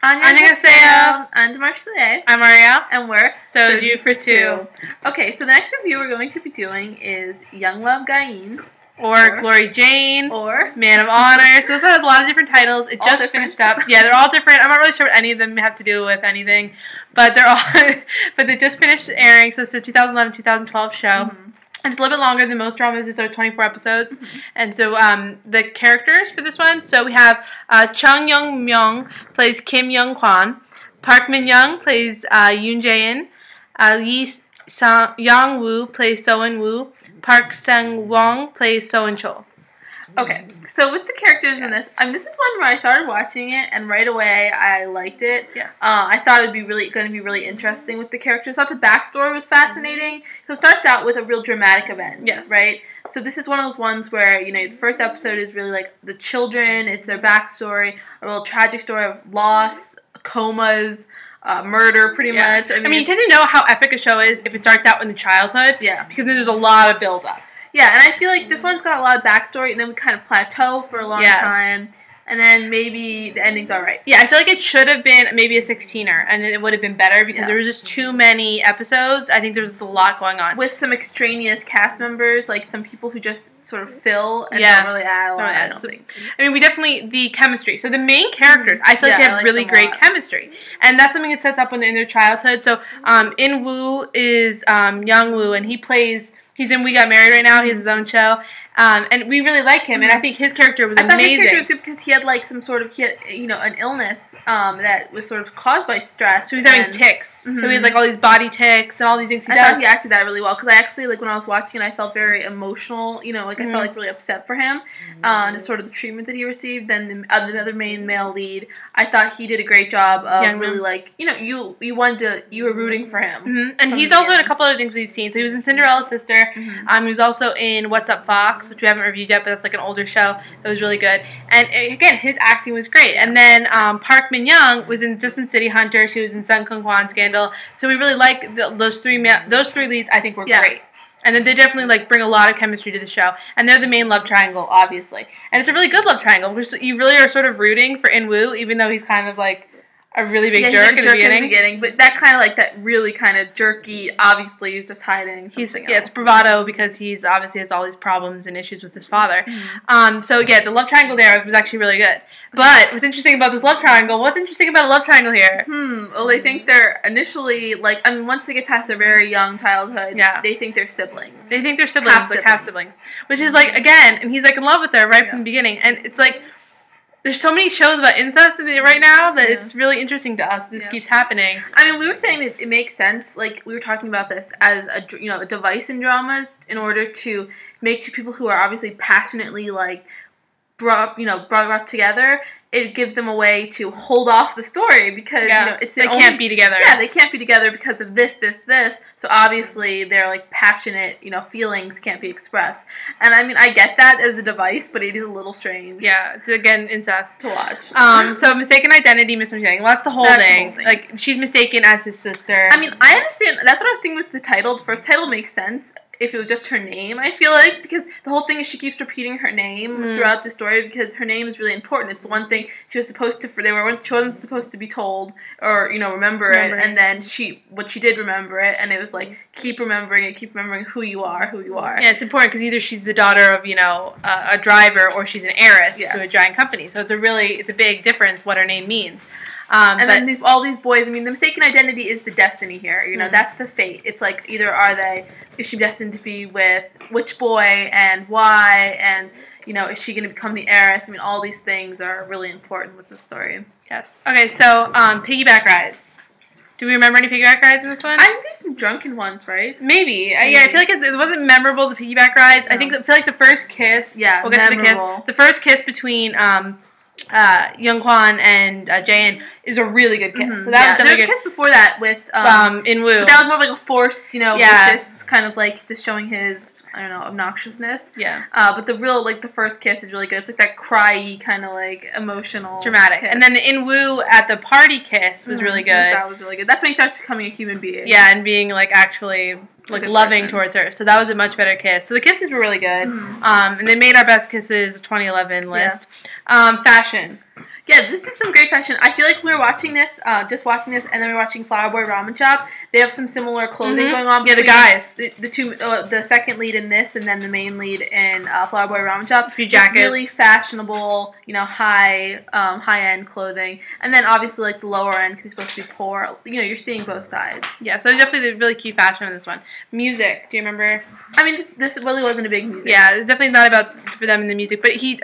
Annyeonghaseyo. I'm Demarchlier. I'm Arielle. And we're Soju for Two. Okay, so the next review we're going to be doing is Young Love Jae In. Or Glory Jane. Or Man of Honor. So this one has a lot of different titles. It just finished up. Yeah, they're all different. I'm not really sure what any of them have to do with anything. But they're all but they just finished airing. So it's a 2011-2012 show. Mm-hmm. And it's a little bit longer than most dramas. It's 24 episodes. Mm-hmm. And so the characters for this one, so we have Chung Young Myung plays Kim Young Kwan. Park Min Young plays Yoon Jae In. Lee Yang Woo plays Soin Woo. Park Sang Wong plays Soin Chol. Okay, so with the characters in this, this is one where I started watching it, and right away I liked it. Yes. I thought it would be going to be really interesting with the characters. I thought the backstory was fascinating. So it starts out with a real dramatic event. Yes. Right? So this is one of those ones where, the first episode is really like the children, it's their backstory, a real tragic story of loss, comas, murder, pretty much. I mean, you tend to know how epic a show is if it starts out in the childhood. Yeah. Because there's a lot of build-up. Yeah, and I feel like this one's got a lot of backstory, and then we kind of plateau for a long time, and then maybe the ending's alright. Yeah, I feel like it should have been maybe a 16er, and it would have been better because there was just too many episodes. I think there's just a lot going on. With some extraneous cast members, like some people who just sort of fill and don't really add a lot. I don't think. I mean, the chemistry. So the main characters, I feel like they have really great chemistry. And that's something that sets up when they're in their childhood. So In Woo is Young Woo, and he's in We Got Married right now. He has his own show. And we really like him, and I think his character was amazing. I thought his character was good because he had like an illness that was sort of caused by stress. So he's having tics. Mm-hmm. So he has like all these body tics and all these things he does. I thought he acted that really well because I actually, like, when I was watching it, I felt very emotional. I felt like really upset for him, just sort of the treatment that he received. Then the other main male lead, I thought he did a great job of really like you were rooting for him. Mm-hmm. And he's also in a couple other things we've seen. So he was in Cinderella's Sister. Mm-hmm. He was also in What's Up Fox, which we haven't reviewed yet, but that's like an older show that was really good. And again, his acting was great. And then Park Min Young was in Distant City Hunter. She was in Sun Kung Kwan Scandal. So we really like those three leads. I think were great. And then they definitely bring a lot of chemistry to the show. And they're the main love triangle, obviously. And it's a really good love triangle because you really are sort of rooting for In Woo, even though he's kind of like a really big jerk in the beginning. But that kind of that really kind of jerky, obviously he's just hiding something else. It's bravado because he's obviously has all these problems and issues with his father. Mm-hmm. So the love triangle there was actually really good. But what's interesting about this love triangle, what's interesting about a love triangle here? Well, they think they're initially, once they get past their very young childhood, they think they're siblings. They think they're siblings, half siblings. Which is again, and he's in love with her right from the beginning. And it's there's so many shows about incest right now that it's really interesting to us. This keeps happening. I mean, we were saying that it makes sense. Like, we were talking about this as a device in dramas in order to make two people who are obviously passionately brought together. It gives them a way to hold off the story because they can't be together. Yeah, they can't be together because of this. So obviously their passionate feelings can't be expressed. And I mean, I get that as a device, but it is a little strange. Yeah, it's again incest to watch. So mistaken identity, misunderstanding. Well, that's the whole thing. She's mistaken as his sister. I mean, I understand. That's what I was thinking with the title. The first title makes sense if it was just her name, I feel like, because the whole thing is she keeps repeating her name throughout the story because her name is really important. It's the one thing she was supposed to, she wasn't supposed to be told or, remember it, and then she did remember it, and it was keep remembering who you are. Yeah, it's important because either she's the daughter of, a driver or she's an heiress to a giant company. So it's a big difference what her name means. And then all these boys, I mean, the mistaken identity is the destiny here. That's the fate. It's either is she destined to be with which boy and why, and, is she going to become the heiress? I mean, all these things are really important with the story. Yes. Okay, so, piggyback rides. Do we remember any piggyback rides in this one? I think there's some drunken ones, right? Maybe. Yeah, I feel like it wasn't memorable, the piggyback rides. No. I feel like the first kiss. Yeah, we'll get to the kiss. The first kiss between Young Kwan and Jae In is a really good kiss. So that was there was a kiss before that with In Woo. But that was more like a forced, kiss. It's kind of just showing his, I don't know, obnoxiousness. Yeah. But the real the first kiss is really good. It's that cry-y kind of emotional, dramatic. Kiss. And then the In Woo at the party kiss was really good. That was really good. That's when he starts becoming a human being. Yeah, and being actually loving towards her. So that was a much better kiss. So the kisses were really good. And they made our best kisses of 2011 list. Fashion. Yeah, this is some great fashion. I feel like we were watching this, and then we were watching Flower Boy Ramen Shop. They have some similar clothing going on. Yeah, the guys, the two, the second lead in this, and then the main lead in Flower Boy Ramen Shop. A few jackets, really fashionable, high end clothing, and then obviously like the lower end because it's supposed to be poor. You're seeing both sides. Yeah, so definitely the really cute fashion in this one. Music, do you remember? I mean, this really wasn't a big music. Yeah, it's definitely not about for them in the music, but he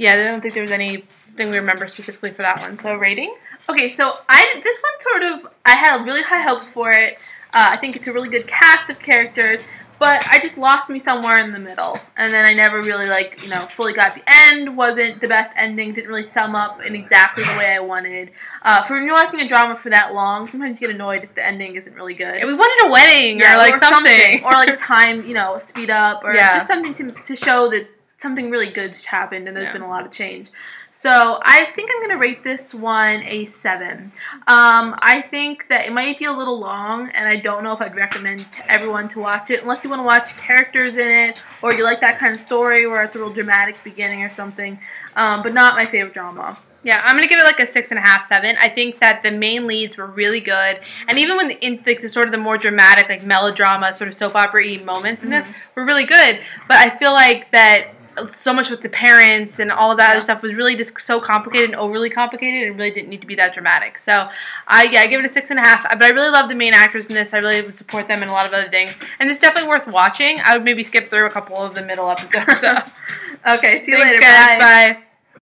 yeah, I don't think there was anything we remember specifically for that one. So rating? Okay, so this one I had really high hopes for it. I think it's a really good cast of characters, but I just lost me somewhere in the middle. And then I never really fully got the end. Wasn't the best ending. Didn't really sum up in exactly the way I wanted. For when you're watching a drama for that long, sometimes you get annoyed if the ending isn't really good. Yeah, we wanted a wedding or something. Or like time, speed up or just something to show that something really good's happened and there's been a lot of change. So I think I'm going to rate this one a 7. I think that it might be a little long, and I don't know if I'd recommend to everyone to watch it unless you want to watch characters in it or you like that kind of story where it's a real dramatic beginning or something, but not my favorite drama. Yeah, I'm going to give it like a 6.5, 7. I think that the main leads were really good. And even when the sort of the more dramatic, like melodrama, sort of soap opera-y moments in this were really good. But I feel like that so much with the parents and all of that other stuff was really just so complicated and overly complicated and really didn't need to be that dramatic. So, I give it a 6.5. But I really love the main actors in this. I really would support them in a lot of other things. And it's definitely worth watching. I would maybe skip through a couple of the middle episodes. Okay, see you Thanks, later. Guys. Bye.